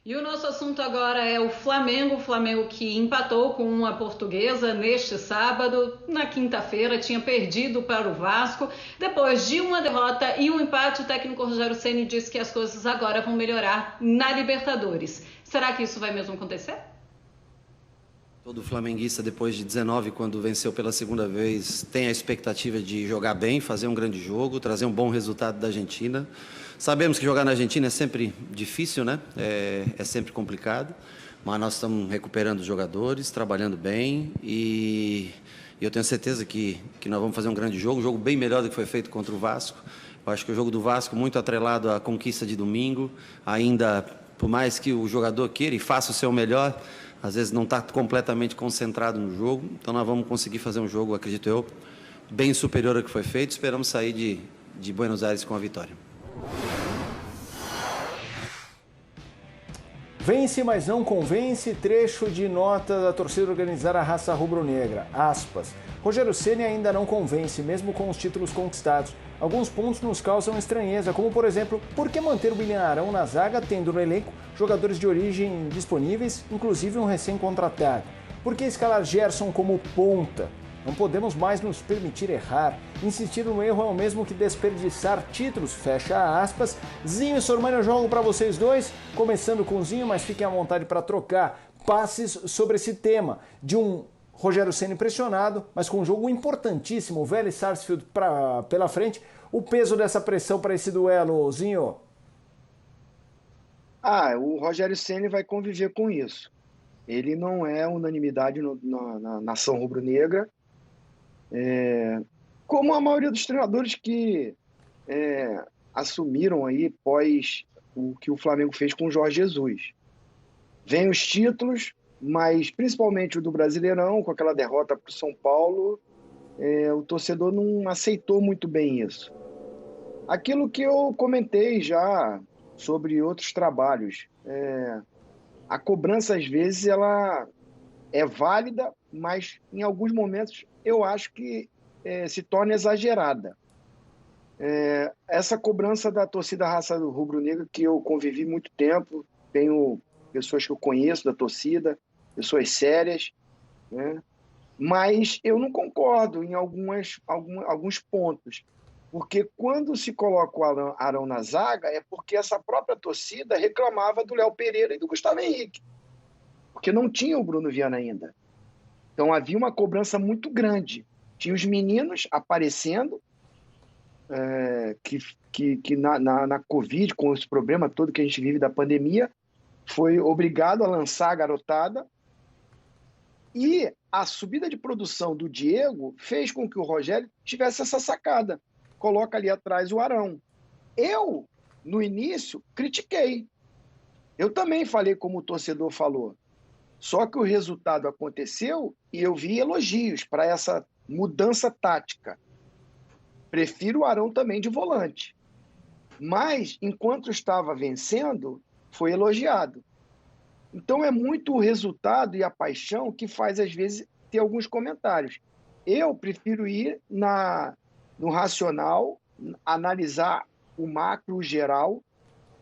E o nosso assunto agora é o Flamengo que empatou com uma portuguesa neste sábado. Na quinta-feira tinha perdido para o Vasco. Depois de uma derrota e um empate, o técnico Rogério Ceni disse que as coisas agora vão melhorar na Libertadores. Será que isso vai mesmo acontecer? Todo flamenguista, depois de 19, quando venceu pela segunda vez, tem a expectativa de jogar bem, fazer um grande jogo, trazer um bom resultado da Argentina. Sabemos que jogar na Argentina é sempre difícil, né? É sempre complicado, mas nós estamos recuperando os jogadores, trabalhando bem e eu tenho certeza que nós vamos fazer um jogo bem melhor do que foi feito contra o Vasco. Eu acho que o jogo do Vasco, muito atrelado à conquista de domingo, ainda, por mais que o jogador queira e faça o seu melhor, às vezes não está completamente concentrado no jogo, então nós vamos conseguir fazer um jogo, acredito eu, bem superior ao que foi feito. Esperamos sair de Buenos Aires com a vitória. Vence, mas não convence, trecho de nota da torcida organizada Raça Rubro-Negra, aspas. Rogério Ceni ainda não convence, mesmo com os títulos conquistados. Alguns pontos nos causam estranheza, como por exemplo, por que manter o William Arão na zaga, tendo no elenco jogadores de origem disponíveis, inclusive um recém-contratado? Por que escalar Gerson como ponta? Não podemos mais nos permitir errar. Insistir no erro é o mesmo que desperdiçar títulos, fecha aspas. Zinho e Sormani, eu jogo para vocês dois, começando com o Zinho, mas fiquem à vontade para trocar passes sobre esse tema de um Rogério Ceni pressionado, mas com um jogo importantíssimo, o Vélez Sarsfield pela frente. O peso dessa pressão para esse duelo, Zinho? O Rogério Ceni vai conviver com isso. Ele não é unanimidade na nação rubro-negra, como a maioria dos treinadores que assumiram aí pós o que o Flamengo fez com o Jorge Jesus. Vem os títulos, mas principalmente o do Brasileirão, com aquela derrota para o São Paulo, o torcedor não aceitou muito bem isso. Aquilo que eu comentei já sobre outros trabalhos, a cobrança às vezes ela é válida, mas em alguns momentos eu acho que se torna exagerada. Essa cobrança da torcida Raça Rubro-Negra, que eu convivi muito tempo, tenho pessoas que eu conheço da torcida, pessoas sérias, né? Mas eu não concordo em alguns pontos, porque quando se coloca o Arão na zaga é porque essa própria torcida reclamava do Léo Pereira e do Gustavo Henrique, porque não tinha o Bruno Viana ainda. Então havia uma cobrança muito grande. Tinha os meninos aparecendo, que na Covid, com esse problema todo que a gente vive da pandemia, foi obrigado a lançar a garotada. E a subida de produção do Diego fez com que o Rogério tivesse essa sacada. Coloca ali atrás o Arão. Eu, no início, critiquei. Eu também falei como o torcedor falou. Só que o resultado aconteceu e eu vi elogios para essa mudança tática. Prefiro o Arão também de volante. Mas, enquanto estava vencendo, foi elogiado. Então é muito o resultado e a paixão que faz, às vezes, ter alguns comentários. Eu prefiro ir no racional, analisar o macro, o geral.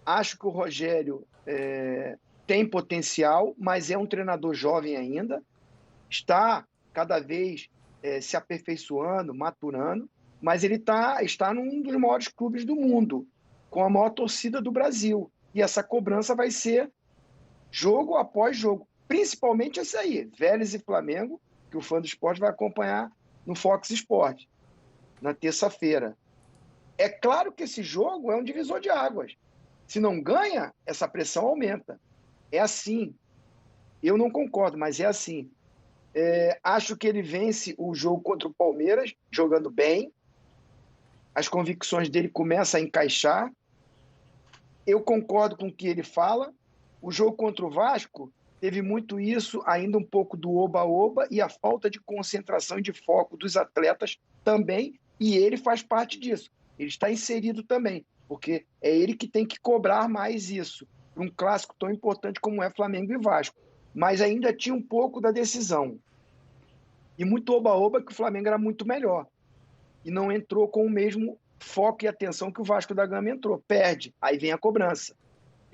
Acho que o Rogério tem potencial, mas é um treinador jovem ainda. Está cada vez se aperfeiçoando, maturando, mas ele está num dos maiores clubes do mundo, com a maior torcida do Brasil. E essa cobrança vai ser jogo após jogo, principalmente esse aí, Vélez e Flamengo, que o fã do esporte vai acompanhar no Fox Sport, na terça-feira. É claro que esse jogo é um divisor de águas. Se não ganha, essa pressão aumenta. É assim. Eu não concordo, mas é assim. Acho que ele vence o jogo contra o Palmeiras, jogando bem. As convicções dele começam a encaixar. Eu concordo com o que ele fala. O jogo contra o Vasco teve muito isso, ainda um pouco do oba-oba e a falta de concentração e de foco dos atletas também, e ele faz parte disso. Ele está inserido também, porque é ele que tem que cobrar mais isso, um clássico tão importante como é Flamengo e Vasco. Mas ainda tinha um pouco da decisão. E muito oba-oba que o Flamengo era muito melhor. E não entrou com o mesmo foco e atenção que o Vasco da Gama entrou. Perde, aí vem a cobrança.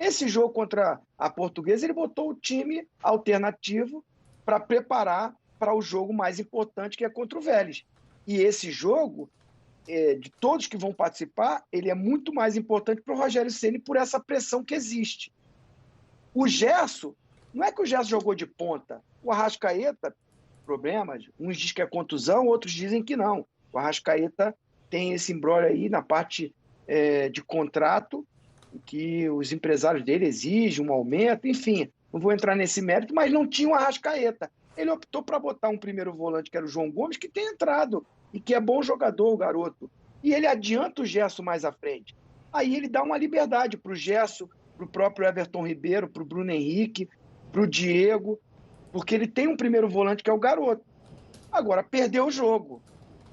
Esse jogo contra a Portuguesa, ele botou o time alternativo para preparar para o jogo mais importante, que é contra o Vélez. E esse jogo, de todos que vão participar, ele é muito mais importante para o Rogério Ceni por essa pressão que existe. O Gerson, não é que o Gerson jogou de ponta. O Arrascaeta, problemas, uns dizem que é contusão, outros dizem que não. O Arrascaeta tem esse imbróglio aí na parte de contrato, que os empresários dele exigem um aumento, enfim, não vou entrar nesse mérito, mas não tinha o Arrascaeta. Ele optou para botar um primeiro volante, que era o João Gomes, que tem entrado e que é bom jogador, o garoto. E ele adianta o Gerson mais à frente. Aí ele dá uma liberdade para o Gerson, para o próprio Everton Ribeiro, para o Bruno Henrique, para o Diego, porque ele tem um primeiro volante que é o garoto. Agora, perdeu o jogo.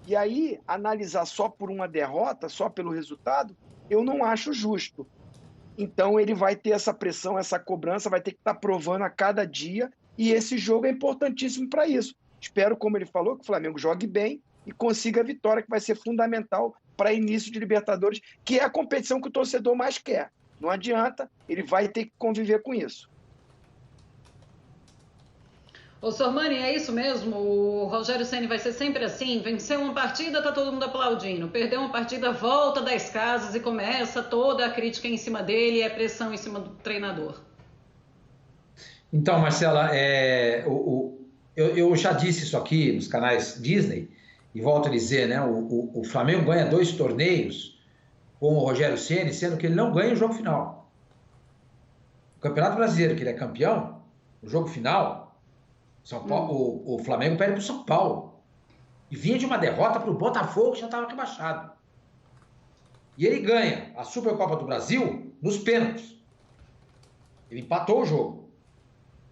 E aí, analisar só por uma derrota, só pelo resultado, eu não acho justo. Então, ele vai ter essa pressão, essa cobrança, vai ter que estar provando a cada dia, e esse jogo é importantíssimo para isso. Espero, como ele falou, que o Flamengo jogue bem e consiga a vitória, que vai ser fundamental para início de Libertadores, que é a competição que o torcedor mais quer. Não adianta, ele vai ter que conviver com isso. Ô Sormani, é isso mesmo? O Rogério Ceni vai ser sempre assim? Venceu uma partida, tá todo mundo aplaudindo. Perdeu uma partida, volta das casas e começa toda a crítica em cima dele e a pressão em cima do treinador. Então, Marcela, eu já disse isso aqui nos canais Disney e volto a dizer, né? O Flamengo ganha 2 torneios com o Rogério Ceni, sendo que ele não ganha o jogo final. O Campeonato Brasileiro, que ele é campeão, o jogo final... São Paulo, o Flamengo perde para o São Paulo. E vinha de uma derrota para o Botafogo, que já estava rebaixado. E ele ganha a Supercopa do Brasil nos pênaltis. Ele empatou o jogo.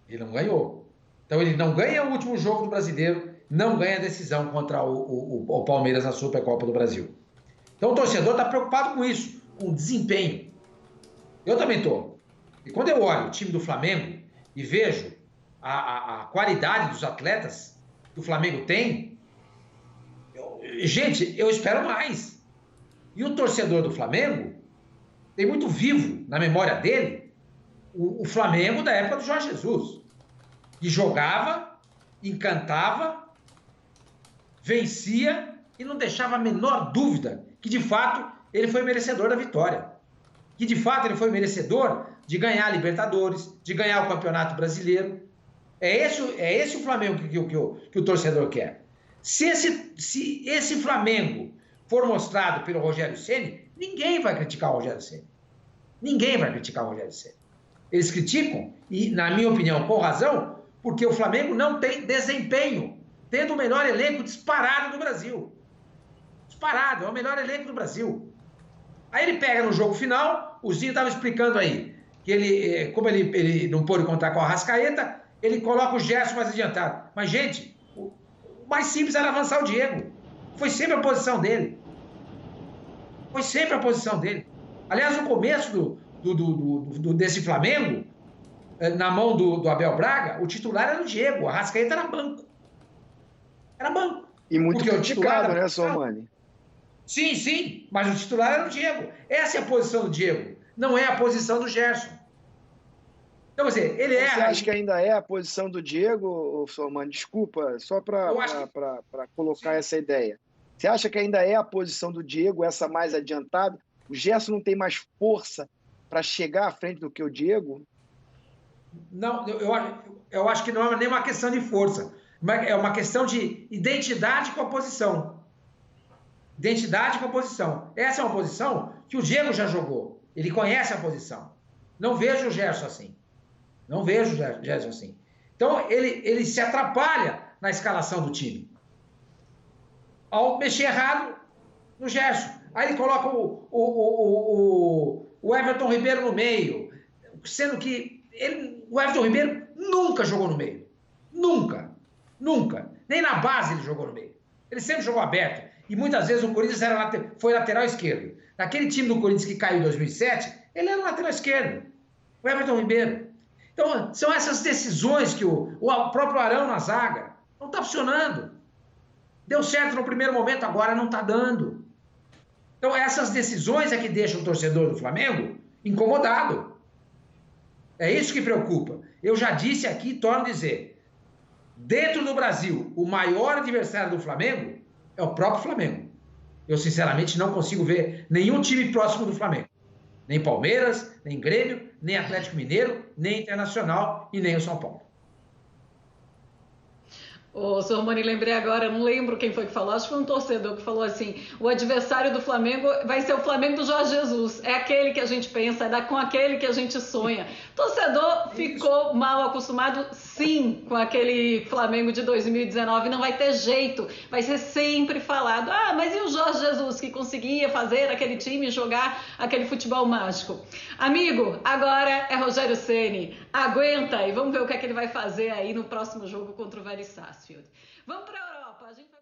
Ele não ganhou. Então ele não ganha o último jogo do Brasileiro, não ganha a decisão contra o Palmeiras na Supercopa do Brasil. Então o torcedor está preocupado com isso, com o desempenho. Eu também estou. E quando eu olho o time do Flamengo e vejo a qualidade dos atletas que o Flamengo tem, gente, eu espero mais. E o torcedor do Flamengo tem muito vivo na memória dele o Flamengo da época do Jorge Jesus, que jogava, encantava, vencia e não deixava a menor dúvida que de fato ele foi merecedor da vitória, que de fato ele foi merecedor de ganhar a Libertadores, de ganhar o Campeonato Brasileiro. É esse o Flamengo que o torcedor quer. Se esse Flamengo for mostrado pelo Rogério Ceni, ninguém vai criticar o Rogério Ceni. Ninguém vai criticar o Rogério Ceni. Eles criticam, e na minha opinião, com razão, porque o Flamengo não tem desempenho, tendo o melhor elenco disparado do Brasil. Disparado, é o melhor elenco do Brasil. Aí ele pega no jogo final, o Zinho estava explicando aí, que ele, como ele não pôde contar com a Arrascaeta, ele coloca o Gerson mais adiantado. Mas, gente, o mais simples era avançar o Diego. Foi sempre a posição dele. Foi sempre a posição dele. Aliás, no começo desse Flamengo, na mão do Abel Braga, o titular era o Diego. O Arrascaeta era banco. Era banco. E muito criticado, né, Sormani? Sim, mas o titular era o Diego. Essa é a posição do Diego. Não é a posição do Gerson. Então, quer dizer, ele erra. Você acha que ainda é a posição do Diego, Sormani? Desculpa, só para colocar essa ideia. Você acha que ainda é a posição do Diego, essa mais adiantada? O Gerson não tem mais força para chegar à frente do que o Diego? Não, eu acho que não é nem uma questão de força. É uma questão de identidade com a posição. Identidade com a posição. Essa é uma posição que o Diego já jogou. Ele conhece a posição. Não vejo o Gerson assim. Não vejo o Gerson assim. Então, ele se atrapalha na escalação do time. Ao mexer errado no Gerson. Aí ele coloca o Everton Ribeiro no meio, sendo que o Everton Ribeiro nunca jogou no meio. Nunca. Nem na base ele jogou no meio. Ele sempre jogou aberto. E muitas vezes o Corinthians foi lateral esquerdo. Naquele time do Corinthians que caiu em 2007, ele era lateral esquerdo. O Everton Ribeiro. Então, são essas decisões que o próprio Arão na zaga não está funcionando. Deu certo no primeiro momento, agora não está dando. Então, essas decisões é que deixam o torcedor do Flamengo incomodado. É isso que preocupa. Eu já disse aqui e torno a dizer, dentro do Brasil, o maior adversário do Flamengo é o próprio Flamengo. Eu, sinceramente, não consigo ver nenhum time próximo do Flamengo. Nem Palmeiras, nem Grêmio, nem Atlético Mineiro, nem Internacional e nem o São Paulo. Ô, Sormani, lembrei agora, não lembro quem foi que falou, acho que foi um torcedor que falou assim, o adversário do Flamengo vai ser o Flamengo do Jorge Jesus, é aquele que a gente pensa, é com aquele que a gente sonha. Torcedor ficou mal acostumado, sim, com aquele Flamengo de 2019, não vai ter jeito, vai ser sempre falado, mas e o Jorge Jesus que conseguia fazer aquele time jogar aquele futebol mágico? Amigo, agora é Rogério Ceni, aguenta e vamos ver o que é que ele vai fazer aí no próximo jogo contra o Very Sarsfield. Vamos para a Europa, a gente vai...